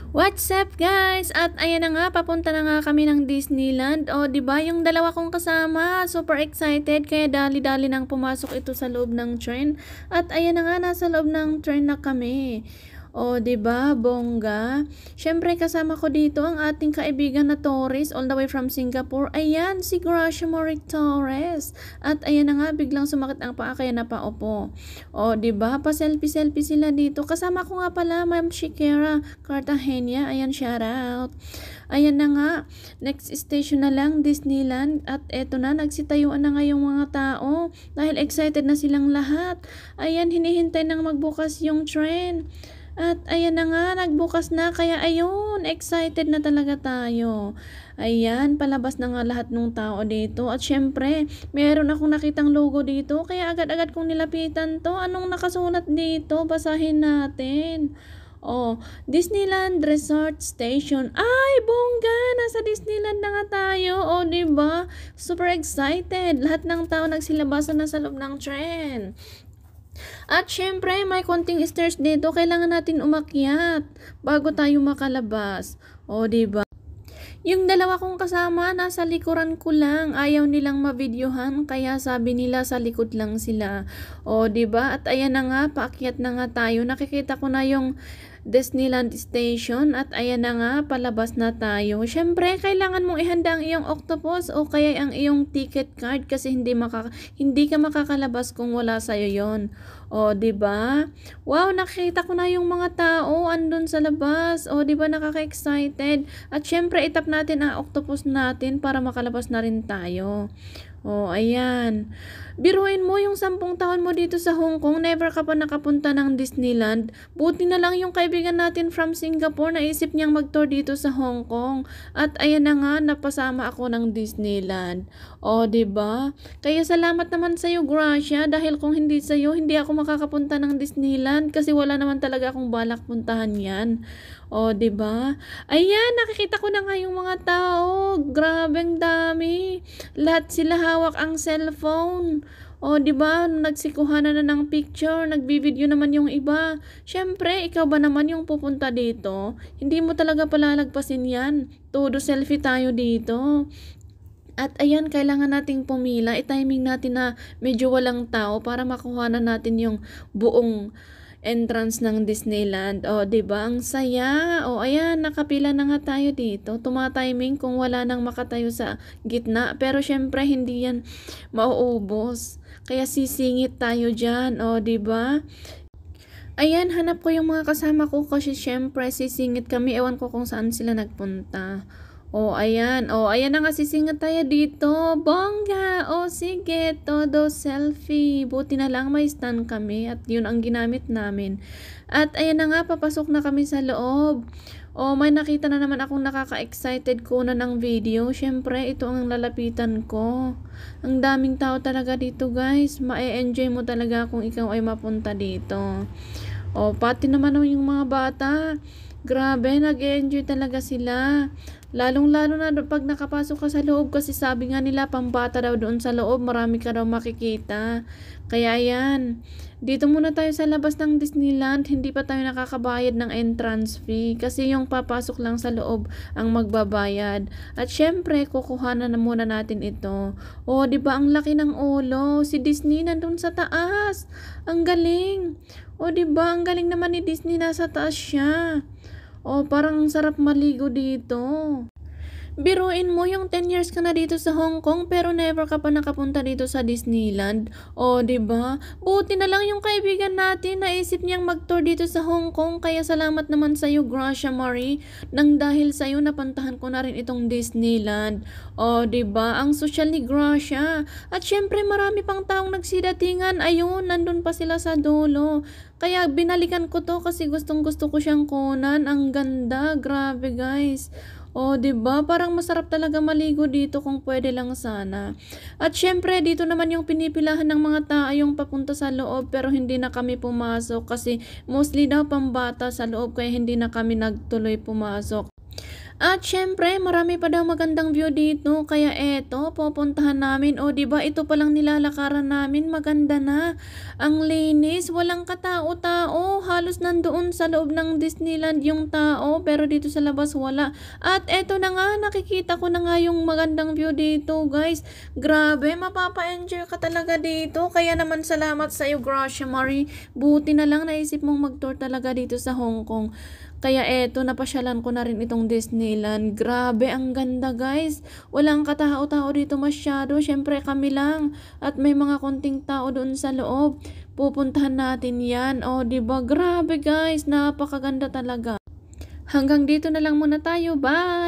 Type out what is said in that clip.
What's up guys? At ayan na nga, papunta na nga kami ng Disneyland. O, di ba yung dalawa kong kasama, super excited kaya dali-dali nang pumasok ito sa loob ng train. At ayan na nga, nasa loob ng train na kami. O, di ba, bongga? Syempre kasama ko dito ang ating kaibigan na Torres all the way from Singapore. Ayan, si Gracia Marie Torres. At ayan na nga, biglang sumakit ang paa kaya napaupo. O, di ba, pa-selfie-selfie sila dito. Kasama ko nga pala, Ma'am Shikera Cartagena. Ayan, shout out. Ayan na nga, next station na lang, Disneyland. At eto na, nagsitayuan na nga yung mga tao. Dahil excited na silang lahat. Ayan, hinihintay nang magbukas yung train. At ayan na nga, nagbukas na. Kaya ayun, excited na talaga tayo. Ayan, palabas na nga lahat ng tao dito. At syempre, meron akong nakitang logo dito. Kaya agad-agad kong nilapitan to. Anong nakasulat dito? Basahin natin. Oh, Disneyland Resort Station. Ay, bongga! Nasa Disneyland na nga tayo. Oh, diba? Super excited. Lahat ng tao nagsilabasan na sa loob ng train. At syempre, may konting stairs dito. Kailangan natin umakyat bago tayo makalabas. O, diba? Yung dalawa kong kasama, nasa likuran ko lang. Ayaw nilang mavideohan, kaya sabi nila sa likod lang sila. O, diba? At ayan na nga, paakyat na nga tayo. Nakikita ko na yung Disneyland Station at ayan na nga, palabas na tayo. Syempre, kailangan mong ihanda ang iyong octopus o kaya ang iyong ticket card kasi hindi ka makakalabas kung wala sa'yo yon. O, diba? Wow, nakita ko na yung mga tao andun sa labas. O, diba, nakaka-excited. At syempre, itap natin ang octopus natin para makalabas na rin tayo. Oh, ayan. Biruin mo yung 10 taon mo dito sa Hong Kong, never ka pa nakapunta ng Disneyland. Buti na lang yung kaibigan natin from Singapore, naisip niyang mag-tour dito sa Hong Kong. At ayan na nga, napasama ako ng Disneyland. Oh, 'di ba? Kaya salamat naman sa iyo, Gracia, dahil kung hindi sa iyo, hindi ako makakapunta ng Disneyland kasi wala naman talaga akong balak puntahan 'yan. Oh, 'di ba? Ayan, nakikita ko na nga yung mga tao. Grabe ang dami. Lahat sila hawak ang cellphone. O, di ba? Nagsikuhanan na ng picture, nagbibideo naman yung iba. Syempre, ikaw ba naman yung pupunta dito? Hindi mo talaga palalagpasin yan. Todo selfie tayo dito. At ayan, kailangan nating pumila. I-timing natin na medyo walang tao para makuha na natin yung buong entrance ng Disneyland. O, 'di ba? Ang saya. O, ayan, nakapila na nga tayo dito. Tuma-timing kung wala nang makatayo sa gitna. Pero syempre hindi yan mauubos. Kaya sisingit tayo diyan. O, 'di ba? Ayan, hanap ko yung mga kasama ko kasi syempre sisingit kami. Ewan ko kung saan sila nagpunta. Oh, ayan. Oh, ayan na nga, sisingit tayo dito. Bongga! Oh, sige, todo selfie. Buti na lang may stand kami at yun ang ginamit namin. At ayan na nga, papasok na kami sa loob. Oh, may nakita na naman akong nakaka-excited ko na ng video. Syempre, ito ang lalapitan ko. Ang daming tao talaga dito, guys. Ma-enjoy mo talaga kung ikaw ay mapunta dito. Oh, pati naman yung mga bata. Grabe, nag-enjoy talaga sila. Lalong-lalo na pag nakapasok ka sa loob kasi sabi nga nila pambata daw doon sa loob, marami ka daw makikita. Kaya yan, dito muna tayo sa labas ng Disneyland, hindi pa tayo nakakabayad ng entrance fee kasi yung papasok lang sa loob ang magbabayad. At syempre, kukuhanan na muna natin ito. O, di ba ang laki ng ulo? Si Disney nandun sa taas. Ang galing. O, di ba ang galing naman ni Disney, nasa taas siya. Oh, parang ang sarap maligo dito. Biruin mo yung 10 years ka na dito sa Hong Kong pero never ka pa nakapunta dito sa Disneyland. O, 'di ba? Buti na lang yung kaibigan natin naisip niyang mag-tour dito sa Hong Kong kaya salamat naman sa iyo, Gracia Marie, nang dahil sa iyo napuntahan ko na rin itong Disneyland. O, 'di ba? Ang social ni Gracia. At syempre marami pang taong nagsidatingan. Ayun, nandun pa sila sa dulo. Kaya binalikan ko to kasi gustong-gusto ko siyang kunan. Ang ganda, grabe guys. Oh, 'di ba? Parang masarap talaga maligo dito kung pwede lang sana. At syempre, dito naman yung pinipilahan ng mga tao yung papunta sa loob pero hindi na kami pumasok kasi mostly daw pambata sa loob kaya hindi na kami nagtuloy pumasok. At syempre, marami pa daw magandang view dito. Kaya eto, pupuntahan namin. O, di ba ito palang nilalakaran namin. Maganda na. Ang linis. Walang katao-tao. Halos nandoon sa loob ng Disneyland yung tao. Pero dito sa labas wala. At eto na nga, nakikita ko na nga yung magandang view dito, guys. Grabe, mapapa-enjoy ka talaga dito. Kaya naman salamat sa iyo, Gracia Marie. Buti na lang naisip mong mag-tour talaga dito sa Hong Kong. Kaya eto, napasyalan ko na rin itong Disneyland. Grabe, ang ganda, guys. Walang katao-tao dito masyado. Syempre kami lang. At may mga konting tao doon sa loob. Pupuntahan natin yan. O, diba? Grabe, guys. Napakaganda talaga. Hanggang dito na lang muna tayo. Bye!